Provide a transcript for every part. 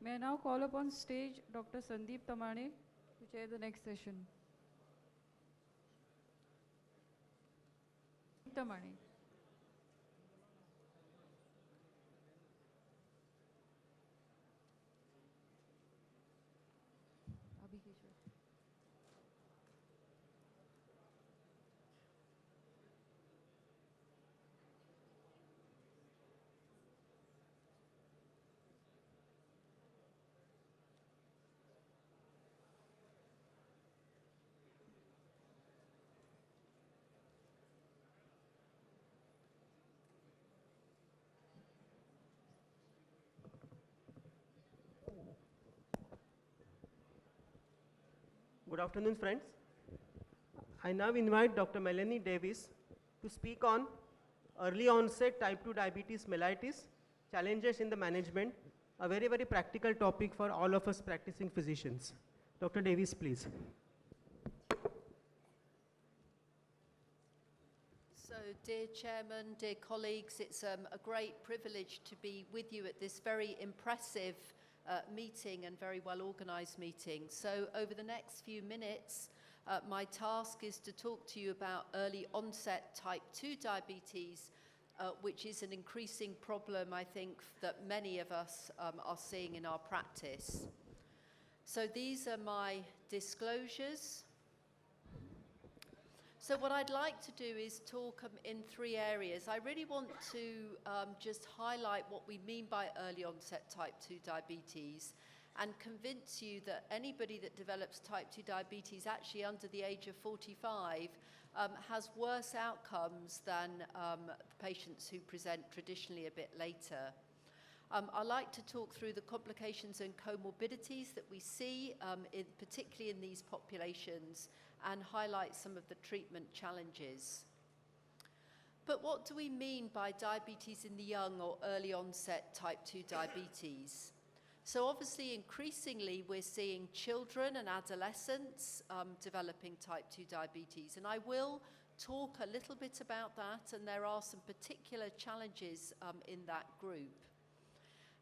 May I now call upon stage Dr. Sandeep Tamane to chair the next session. Tamane. Good afternoon, friends. I now invite Dr. Melanie Davies to speak on early onset type 2 diabetes mellitus, challenges in the management, a very, very practical topic for all of us practicing physicians. Dr. Davies, please. So, dear Chairman, dear colleagues, it's a great privilege to be with you at this very impressive meeting and very well organised meeting. So over the next few minutes, my task is to talk to you about early onset type 2 diabetes, which is an increasing problem, I think, that many of us are seeing in our practice. So these are my disclosures. So what I'd like to do is talk in three areas. I really want to just highlight what we mean by early onset type 2 diabetes and convince you that anybody that develops type 2 diabetes actually under the age of 45 has worse outcomes than patients who present traditionally a bit later. I like to talk through the complications and comorbidities that we see, particularly in these populations, and highlight some of the treatment challenges. But what do we mean by diabetes in the young or early onset type 2 diabetes? So obviously, increasingly, we're seeing children and adolescents developing type 2 diabetes, and I will talk a little bit about that, and there are some particular challenges in that group.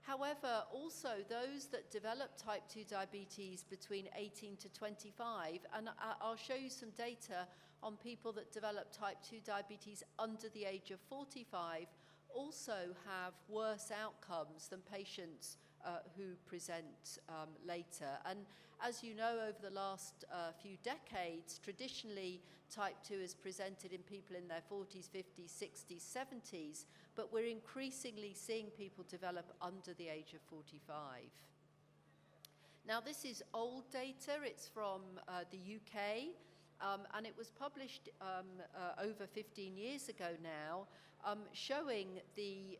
However, also those that develop type 2 diabetes between 18 to 25, and I'll show you some data on people that develop type 2 diabetes under the age of 45, also have worse outcomes than patients who present later. And as you know, over the last few decades, traditionally type 2 is presented in people in their 40s, 50s, 60s, 70s, but we're increasingly seeing people develop under the age of 45. Now, this is old data. It's from the UK, and it was published over 15 years ago now, showing the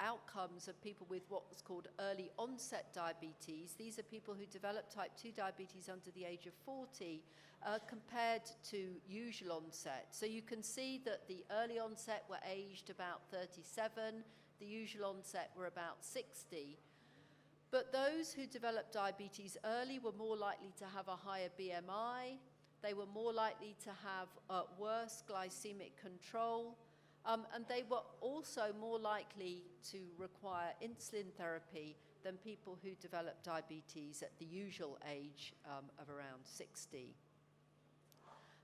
outcomes of people with what's called early onset diabetes. These are people who develop type 2 diabetes under the age of 40, compared to usual onset. So you can see that the early onset were aged about 37, the usual onset were about 60. But those who developed diabetes early were more likely to have a higher BMI, they were more likely to have worse glycemic control, and they were also more likely to require insulin therapy than people who develop diabetes at the usual age of around 60.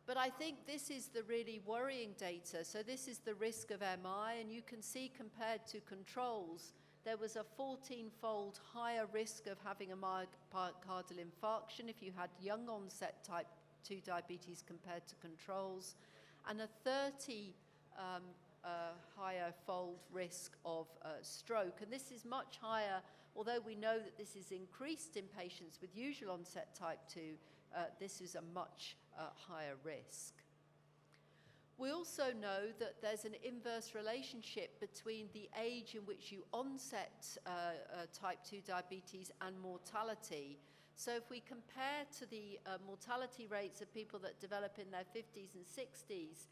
But I think this is the really worrying data. So this is the risk of MI, and you can see compared to controls, there was a 14-fold higher risk of having a myocardial infarction if you had young onset type 2 diabetes compared to controls, and a 30 higher fold risk of stroke. And this is much higher, although we know that this is increased in patients with usual onset type 2, this is a much higher risk. We also know that there's an inverse relationship between the age in which you onset type 2 diabetes and mortality. So if we compare to the mortality rates of people that develop in their 50s and 60s,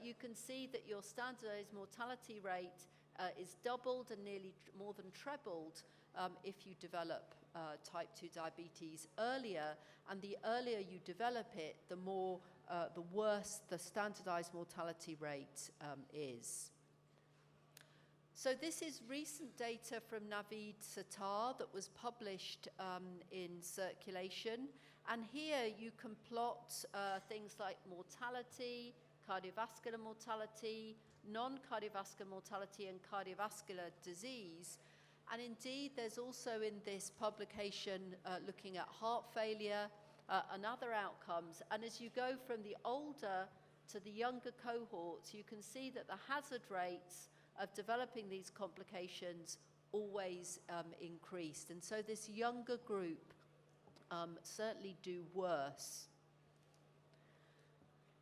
you can see that your standardized mortality rate is doubled and nearly more than trebled if you develop type 2 diabetes earlier, and the earlier you develop it, the worse the standardized mortality rate is. So this is recent data from Davies that was published in Circulation. And here you can plot things like mortality, cardiovascular mortality, non-cardiovascular mortality, and cardiovascular disease. And indeed, there's also in this publication looking at heart failure and other outcomes. And as you go from the older to the younger cohorts, you can see that the hazard rates of developing these complications always increased. And so this younger group certainly do worse.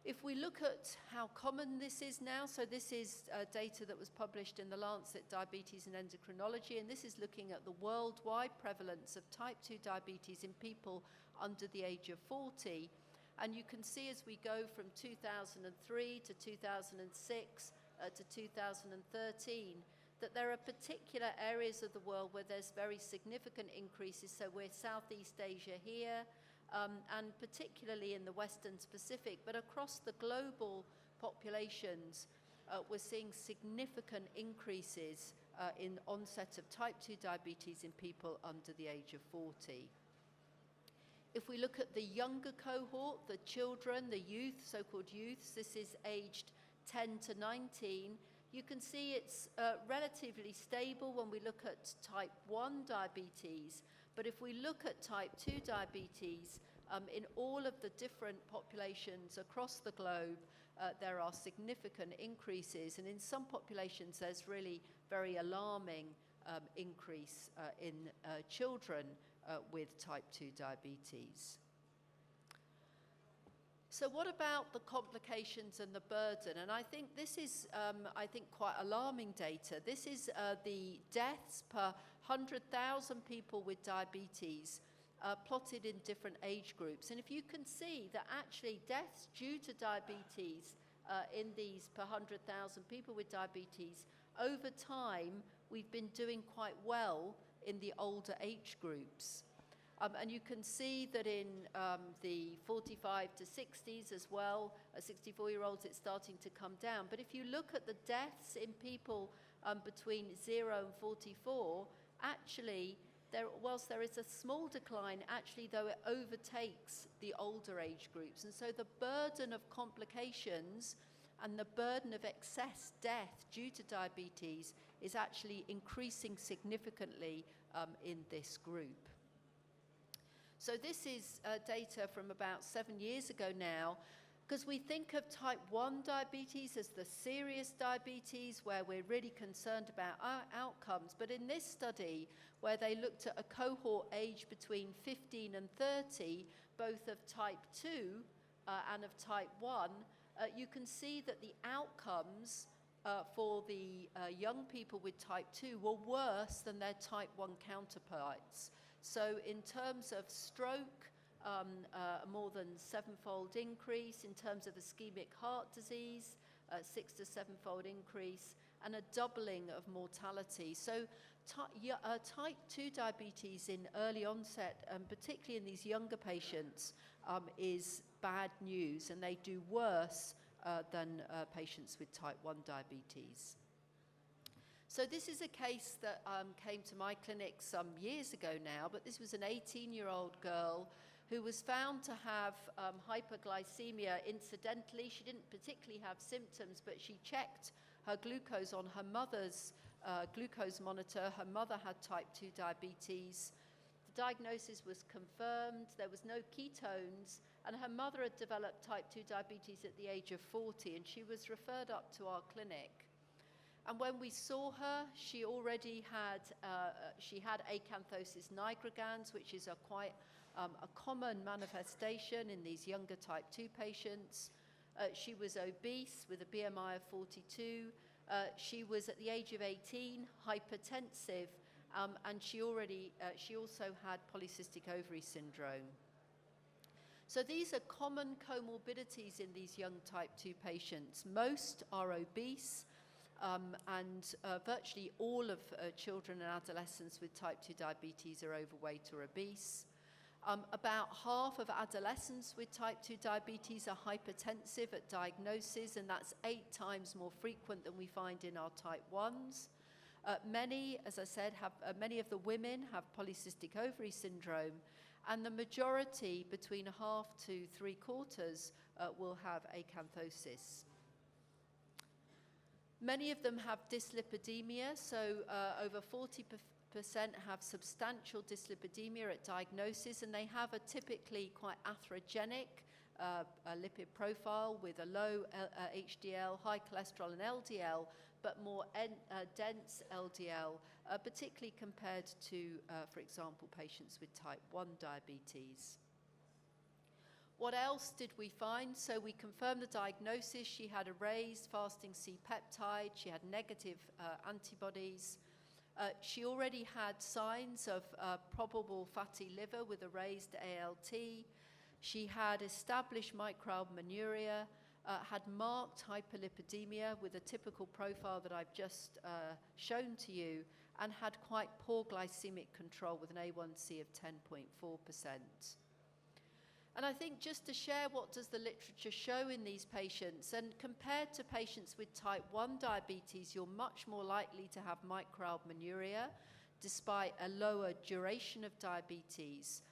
If we look at how common this is now, so this is data that was published in the Lancet Diabetes and Endocrinology, and this is looking at the worldwide prevalence of type 2 diabetes in people under the age of 40. And you can see as we go from 2003 to 2006 to 2013, that there are particular areas of the world where there's very significant increases. So we're Southeast Asia here, and particularly in the Western Pacific, but across the global populations, we're seeing significant increases in onset of type 2 diabetes in people under the age of 40. If we look at the younger cohort, the children, the youth, so-called youths, this is aged 10 to 19, you can see it's relatively stable when we look at type 1 diabetes. But if we look at type 2 diabetes, in all of the different populations across the globe, there are significant increases. And in some populations, there's really very alarming increase in children with type 2 diabetes. So what about the complications and the burden? And I think this is, quite alarming data. This is the deaths per 100,000 people with diabetes plotted in different age groups. And if you can see that actually deaths due to diabetes in these per 100,000 people with diabetes, over time, we've been doing quite well in the older age groups. And you can see that in the 45 to 60s as well, 64-year-olds, it's starting to come down. But if you look at the deaths in people between 0 and 44, actually, whilst there is a small decline, actually, though, it overtakes the older age groups. And so the burden of complications and the burden of excess death due to diabetes is actually increasing significantly in this group. So this is data from about 7 years ago now, because we think of type 1 diabetes as the serious diabetes where we're really concerned about our outcomes. But in this study, where they looked at a cohort age between 15 and 30, both of type 2 and of type 1, you can see that the outcomes for the young people with type 2 were worse than their type 1 counterparts. So in terms of stroke, a more than 7-fold increase. In terms of ischemic heart disease, 6 to 7-fold increase, and a doubling of mortality. So type 2 diabetes in early onset, and particularly in these younger patients, is bad news, and they do worse than patients with type 1 diabetes. So this is a case that came to my clinic some years ago now, but this was an 18-year-old girl who was found to have hyperglycemia incidentally. She didn't particularly have symptoms, but she checked her glucose on her mother's glucose monitor. Her mother had type 2 diabetes. The diagnosis was confirmed. There was no ketones, and her mother had developed type 2 diabetes at the age of 40, and she was referred up to our clinic. And when we saw her, she already had, she had acanthosis nigricans, which is a common manifestation in these younger type 2 patients. She was obese with a BMI of 42. She was, at the age of 18, hypertensive, and she also had polycystic ovary syndrome. So these are common comorbidities in these young type 2 patients. Most are obese. And virtually all of children and adolescents with type 2 diabetes are overweight or obese. About half of adolescents with type 2 diabetes are hypertensive at diagnosis, and that's 8 times more frequent than we find in our type 1s. Many, as I said, many of the women have polycystic ovary syndrome, and the majority, between a half to 3/4, will have acanthosis. Many of them have dyslipidemia, so over 40% have substantial dyslipidemia at diagnosis, and they have a typically quite atherogenic lipid profile with a low HDL, high cholesterol and LDL, but more dense LDL, particularly compared to, for example, patients with type 1 diabetes. What else did we find? So we confirmed the diagnosis. She had a raised fasting C-peptide. She had negative antibodies. She already had signs of probable fatty liver with a raised ALT. She had established microalbuminuria, had marked hyperlipidemia with a typical profile that I've just shown to you, and had quite poor glycemic control with an A1C of 10.4%. And I think just to share what does the literature show in these patients, and compared to patients with type 1 diabetes, you're much more likely to have microalbuminuria despite a lower duration of diabetes.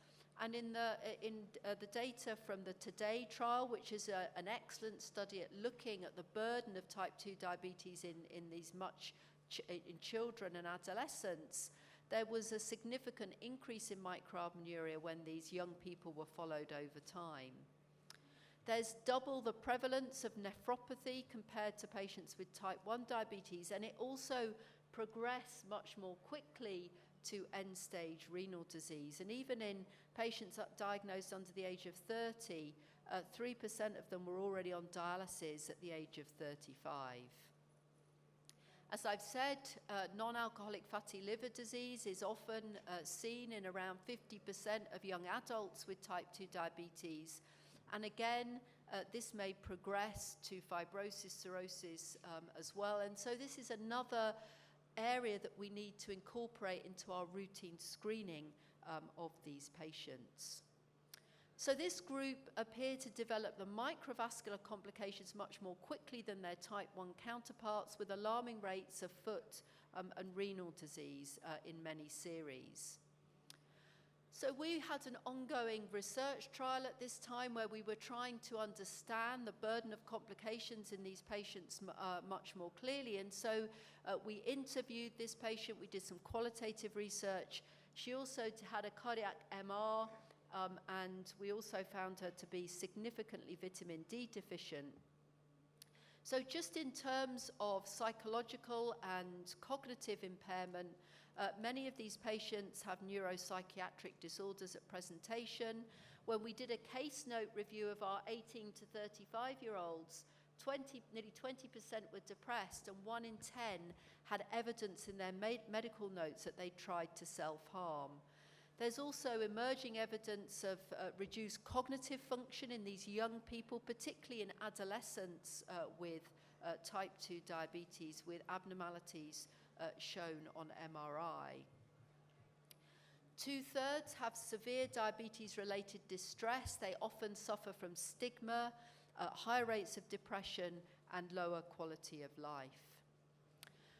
And in the data from the TODAY trial, which is an excellent study at looking at the burden of type 2 diabetes in these in children and adolescents, there was a significant increase in microalbuminuria when these young people were followed over time. There's double the prevalence of nephropathy compared to patients with type 1 diabetes, and it also progressed much more quickly to end-stage renal disease. And even in patients diagnosed under the age of 30, 3% of them were already on dialysis at the age of 35. As I've said, non-alcoholic fatty liver disease is often seen in around 50% of young adults with type 2 diabetes. And again, this may progress to fibrosis, cirrhosis as well. And so this is another area that we need to incorporate into our routine screening of these patients. So this group appear to develop the microvascular complications much more quickly than their type 1 counterparts, with alarming rates of foot and renal disease in many series. So we had an ongoing research trial at this time where we were trying to understand the burden of complications in these patients much more clearly. And so we interviewed this patient, we did some qualitative research. She also had a cardiac MR, and we also found her to be significantly vitamin D deficient. So just in terms of psychological and cognitive impairment, many of these patients have neuropsychiatric disorders at presentation. When we did a case note review of our 18 to 35-year-olds, nearly 20% were depressed, and 1 in 10 had evidence in their medical notes that they tried to self-harm. There's also emerging evidence of reduced cognitive function in these young people, particularly in adolescents with type 2 diabetes, with abnormalities shown on MRI. 2/3 have severe diabetes-related distress. They often suffer from stigma, high rates of depression, and lower quality of life.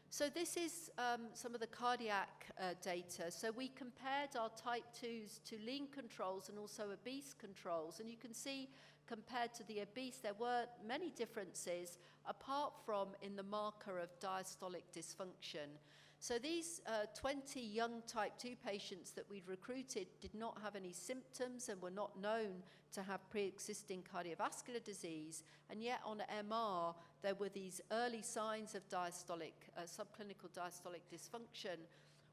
So this is some of the cardiac data. So we compared our type 2s to lean controls and also obese controls. And you can see, compared to the obese, there were many differences, apart from in the marker of diastolic dysfunction. So these 20 young type 2 patients that we'd recruited did not have any symptoms and were not known to have pre-existing cardiovascular disease. And yet on MR, there were these early signs of diastolic, subclinical diastolic dysfunction,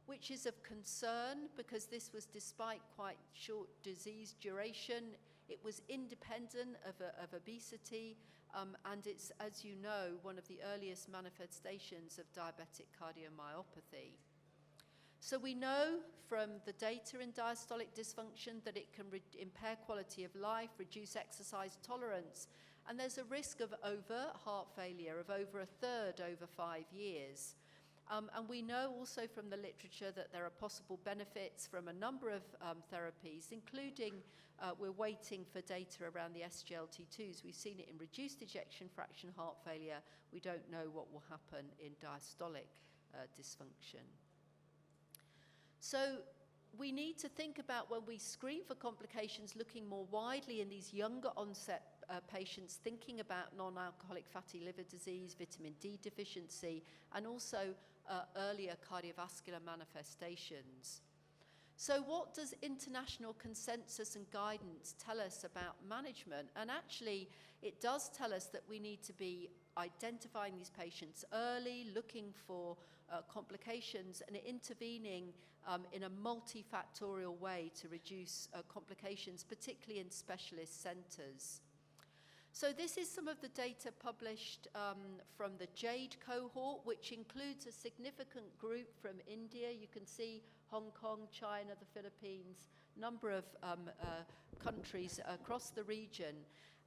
which is of concern because this was despite quite short disease duration. It was independent of obesity, and it's, as you know, one of the earliest manifestations of diabetic cardiomyopathy. So we know from the data in diastolic dysfunction that it can impair quality of life, reduce exercise tolerance, and there's a risk of overt heart failure of over 1/3 over 5 years. And we know also from the literature that there are possible benefits from a number of therapies, including we're waiting for data around the SGLT2s. We've seen it in reduced ejection fraction heart failure. We don't know what will happen in diastolic dysfunction. So we need to think about when we screen for complications looking more widely in these younger onset patients, thinking about non-alcoholic fatty liver disease, vitamin D deficiency, and also earlier cardiovascular manifestations. So what does international consensus and guidance tell us about management? And actually, it does tell us that we need to be identifying these patients early, looking for complications, and intervening in a multifactorial way to reduce complications, particularly in specialist centres. So this is some of the data published from the Jade Cohort, which includes a significant group from India. You can see Hong Kong, China, the Philippines, number of countries across the region.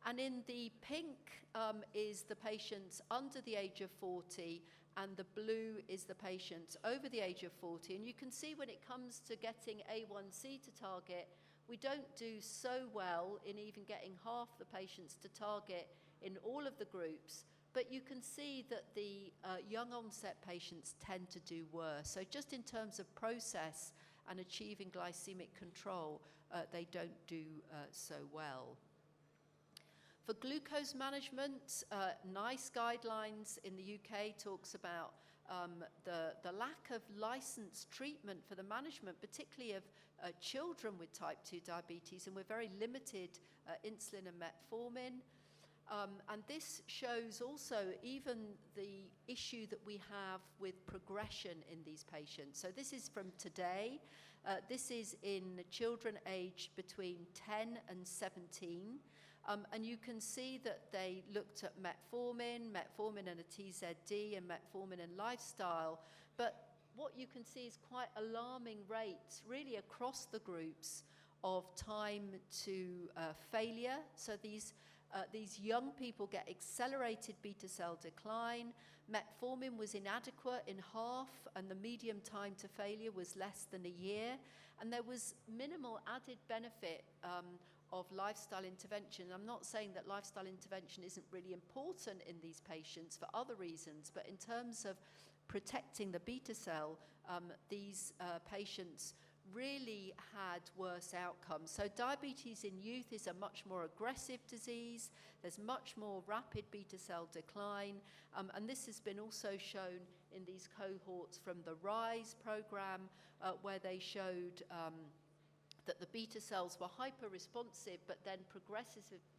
And in the pink is the patients under the age of 40, and the blue is the patients over the age of 40. And you can see when it comes to getting A1C to target, we don't do so well in even getting half the patients to target in all of the groups, but you can see that the young onset patients tend to do worse. So just in terms of process and achieving glycemic control, they don't do so well. For glucose management, NICE guidelines in the UK talks about the lack of licensed treatment for the management, particularly of children with type 2 diabetes, and we're very limited insulin and metformin. And this shows also even the issue that we have with progression in these patients. So this is from today. This is in children aged between 10 and 17. And you can see that they looked at metformin and a TZD, and metformin and lifestyle. But what you can see is quite alarming rates, really across the groups, of time to failure. So these young people get accelerated beta cell decline. Metformin was inadequate in half, and the median time to failure was less than a year. And there was minimal added benefit of lifestyle intervention. I'm not saying that lifestyle intervention isn't really important in these patients for other reasons, but in terms of protecting the beta cell, these patients really had worse outcomes. So diabetes in youth is a much more aggressive disease. There's much more rapid beta cell decline, and this has been also shown in these cohorts from the RISE program, where they showed that the beta cells were hyper-responsive, but then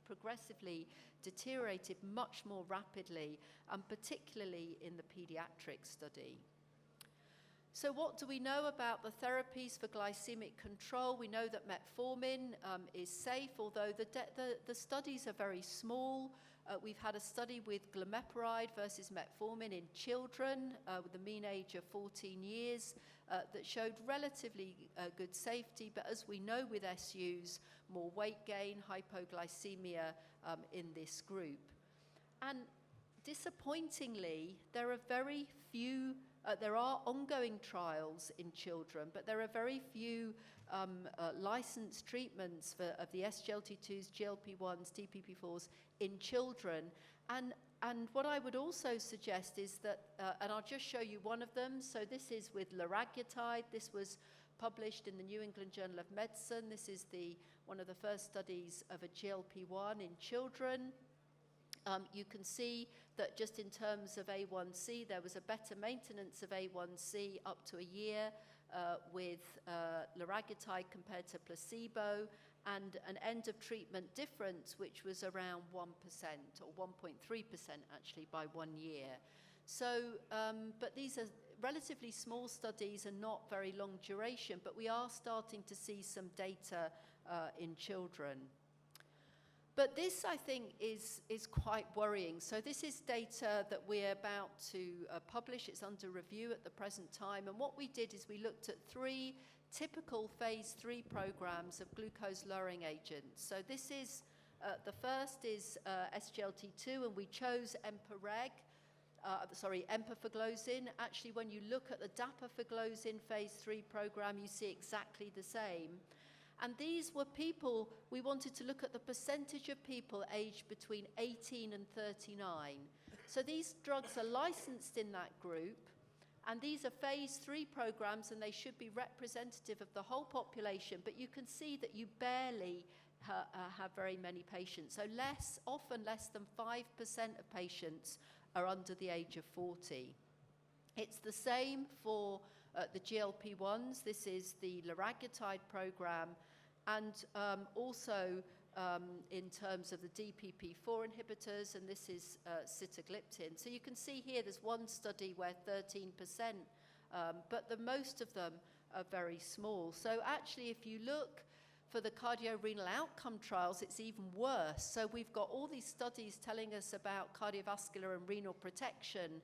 progressively deteriorated much more rapidly, and particularly in the pediatric study. So what do we know about the therapies for glycemic control? We know that metformin is safe, although the studies are very small. We've had a study with glimepiride versus metformin in children with a mean age of 14 years that showed relatively good safety, but as we know with SUs, more weight gain, hypoglycemia in this group. And disappointingly, there are very few, there are ongoing trials in children, but there are very few licensed treatments of the SGLT2s, GLP-1s, DPP-4s in children. And what I would also suggest is that, and I'll just show you one of them. So this is with liraglutide. This was published in the New England Journal of Medicine. This is one of the first studies of a GLP-1 in children. You can see that just in terms of A1C, there was a better maintenance of A1C up to a year with liraglutide compared to placebo, and an end of treatment difference which was around 1% or 1.3% actually by 1 year. So, but these are relatively small studies and not very long duration, but we are starting to see some data in children. But this, I think, is quite worrying. So this is data that we're about to publish. It's under review at the present time. And what we did is we looked at 3 typical phase 3 programs of glucose-lowering agents. So this is, the first is SGLT2, and we chose empagliflozin. Actually, when you look at the dapagliflozin phase 3 program, you see exactly the same. And these were people, we wanted to look at the percentage of people aged between 18 and 39. So these drugs are licensed in that group, And these are phase 3 programs, and they should be representative of the whole population, but you can see that you barely have very many patients. So often less than 5% of patients are under the age of 40. It's the same for the GLP-1s. This is the liraglutide program, and also in terms of the DPP-4 inhibitors, and this is sitagliptin. So you can see here there's one study where 13%, but the most of them are very small. So actually, if you look for the cardiorenal outcome trials, it's even worse. So we've got all these studies telling us about cardiovascular and renal protection,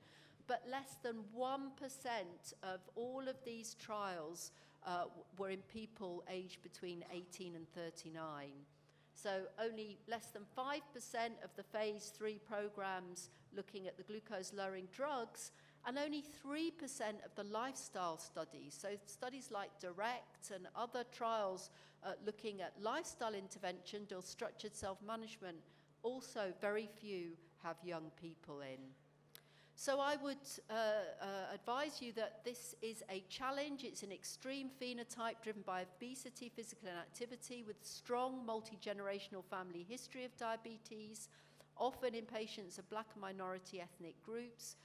but less than 1% of all of these trials were in people aged between 18 and 39. So only less than 5% of the phase 3 programs looking at the glucose-lowering drugs, and only 3% of the lifestyle studies. So studies like DIRECT and other trials looking at lifestyle intervention or structured self-management, also very few have young people in. So I would advise you that this is a challenge. It's an extreme phenotype driven by obesity, physical inactivity, with strong multi-generational family history of diabetes, often in patients of black and minority ethnic groups.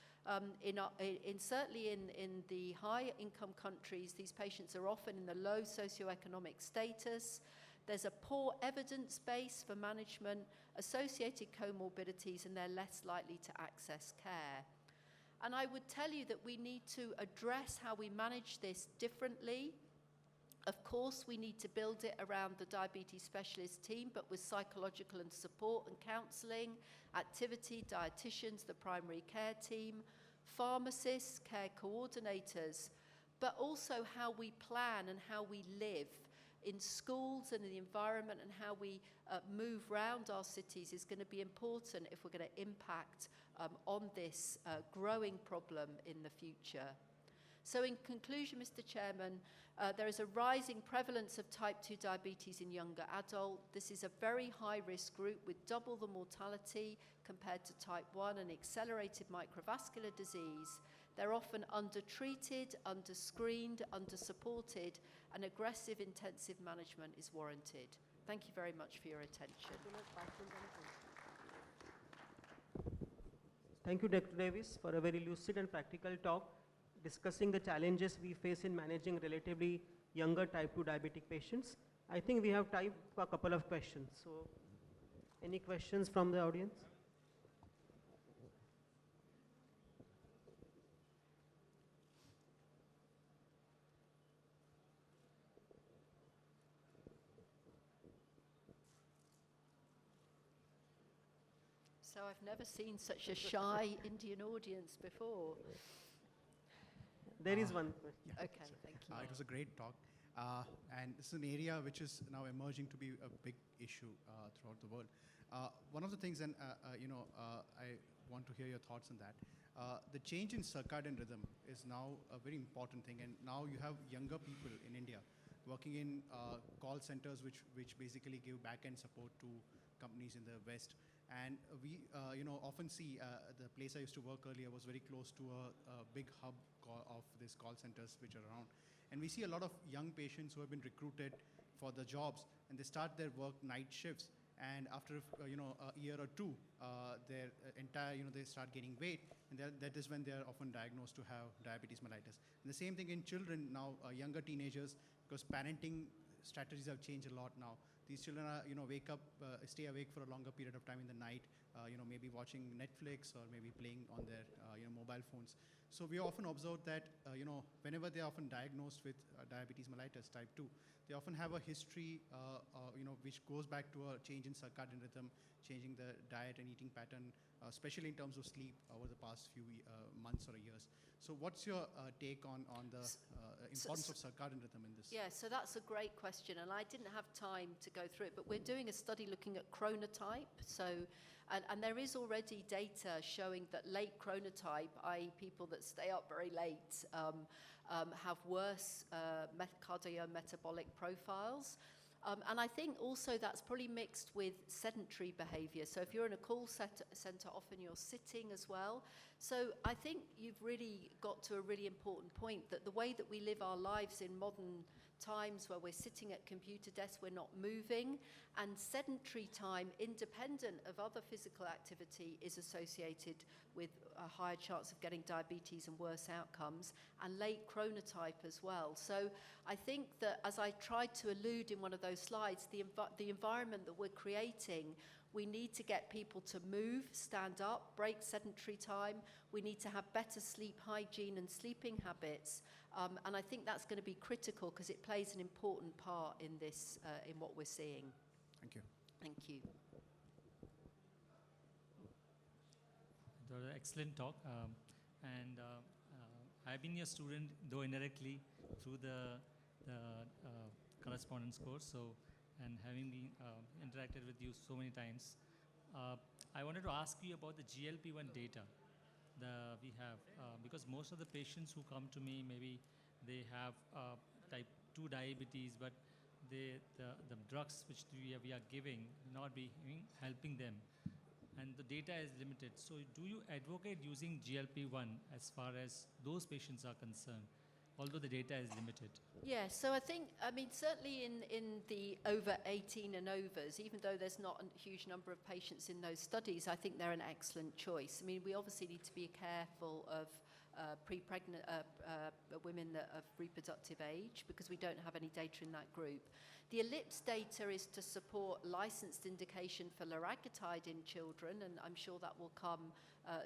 Certainly in the high-income countries, these patients are often in the low socioeconomic status. There's a poor evidence base for management, associated comorbidities, and they're less likely to access care. And I would tell you that we need to address how we manage this differently. Of course, we need to build it around the diabetes specialist team, but with psychological and support and counselling, activity, dietitians, the primary care team, pharmacists, care coordinators, but also how we plan and how we live in schools and in the environment, and how we move around our cities is going to be important if we're going to impact on this growing problem in the future. So in conclusion, Mr. Chairman, there is a rising prevalence of type 2 diabetes in younger adults. This is a very high-risk group with double the mortality compared to type 1 and accelerated microvascular disease. They're often undertreated, underscreened, undersupported, and aggressive intensive management is warranted. Thank you very much for your attention. Thank you, Dr. Davies, for a very lucid and practical talk discussing the challenges we face in managing relatively younger type 2 diabetic patients. I think we have time for a couple of questions. So, any questions from the audience? So I've never seen such a shy Indian audience before. There is one question. Yeah, Okay, so, thank you. it was a great talk. And this is an area which is now emerging to be a big issue throughout the world. One of the things, and I want to hear your thoughts on that. The change in circadian rhythm is now a very important thing, and now you have younger people in India working in call centers which basically give back-end support to companies in the West. And we often see the place I used to work earlier was very close to a big hub of these call centers which are around. And we see a lot of young patients who have been recruited for the jobs, and they start their work night shifts. And after a year or two, their entire they start gaining weight, and that is when they are often diagnosed to have diabetes mellitus. And the same thing in children now, younger teenagers, because parenting strategies have changed a lot now. These children are, wake up, stay awake for a longer period of time in the night, maybe watching Netflix or maybe playing on their, mobile phones. So we often observe that, whenever they are often diagnosed with diabetes mellitus type 2, they often have a history, which goes back to a change in circadian rhythm, changing the diet and eating pattern, especially in terms of sleep over the past few months or years. So what's your take on the importance of circadian rhythm in this? Yeah, so that's a great question, and I didn't have time to go through it, but we're doing a study looking at chronotype. So, and there is already data showing that late chronotype, i.e. people that stay up very late, have worse cardiometabolic profiles. And I think also that's probably mixed with sedentary behaviour. So if you're in a call centre, often you're sitting as well. So I think you've really got to a really important point that the way that we live our lives in modern times where we're sitting at computer desks, we're not moving, and sedentary time, independent of other physical activity, is associated with a higher chance of getting diabetes and worse outcomes, and late chronotype as well. So I think that, as I tried to allude in one of those slides, the environment that we're creating, we need to get people to move, stand up, break sedentary time. We need to have better sleep hygiene and sleeping habits. And I think that's going to be critical because it plays an important part in this, in what we're seeing. Thank you. Thank you. It was an excellent talk. I've been your student, though indirectly, through the correspondence course. So, and having been interacted with you so many times, I wanted to ask you about the GLP-1 data we have, because most of the patients who come to me, maybe they have type 2 diabetes, but the drugs which we are giving not be helping them, and the data is limited. So do you advocate using GLP-1 as far as those patients are concerned, although the data is limited? Yeah, so I mean, certainly in the over 18 and overs, even though there's not a huge number of patients in those studies, I think they're an excellent choice. I mean, we obviously need to be careful of pre-pregnant women that of reproductive age because we don't have any data in that group. The ELLIPSE data is to support licensed indication for liraglutide in children, and I'm sure that will come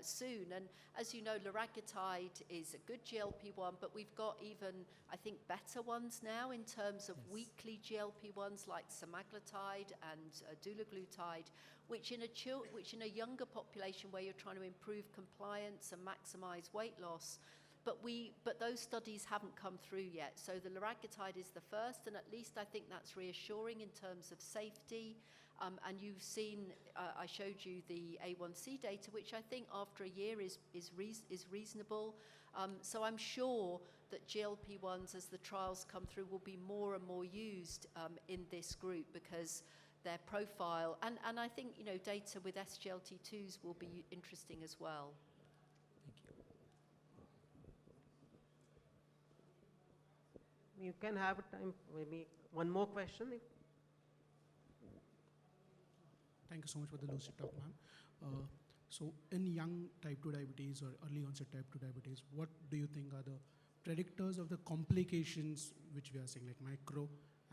soon. And as you know, liraglutide is a good GLP-1, but we've got even, I think, better ones now in terms of weekly GLP-1s like semaglutide and dulaglutide, which in a younger population where you're trying to improve compliance and maximize weight loss, but those studies haven't come through yet. So the liraglutide is the first, and at least I think that's reassuring in terms of safety. And you've seen, I showed you the A1C data, which I think after a year is reasonable. So I'm sure that GLP-1s, as the trials come through, will be more and more used in this group because their profile, and I think, you know, data with SGLT2s will be interesting as well. You can have time, maybe one more question. Thank you so much for the lucid talk, ma'am. So in young type 2 diabetes or early onset type 2 diabetes, what do you think are the predictors of the complications which we are seeing, like micro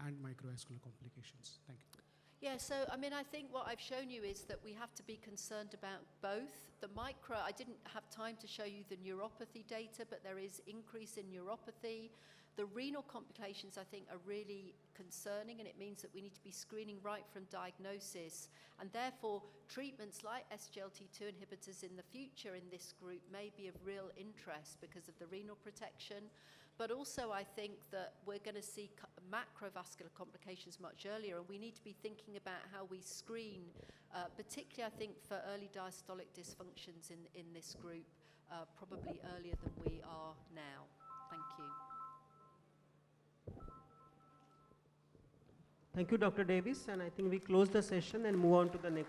and microvascular complications? Thank you. Yeah, so I mean, I think what I've shown you is that we have to be concerned about both. The micro, I didn't have time to show you the neuropathy data, but there is increase in neuropathy. The renal complications, I think, are really concerning, and it means that we need to be screening right from diagnosis. And therefore, treatments like SGLT2 inhibitors in the future in this group may be of real interest because of the renal protection. But also, I think that we're going to see macrovascular complications much earlier, and we need to be thinking about how we screen, particularly, I think, for early diastolic dysfunctions in this group, probably earlier than we are now. Thank you. Thank you, Dr. Davies, and I think we close the session and move on to the next.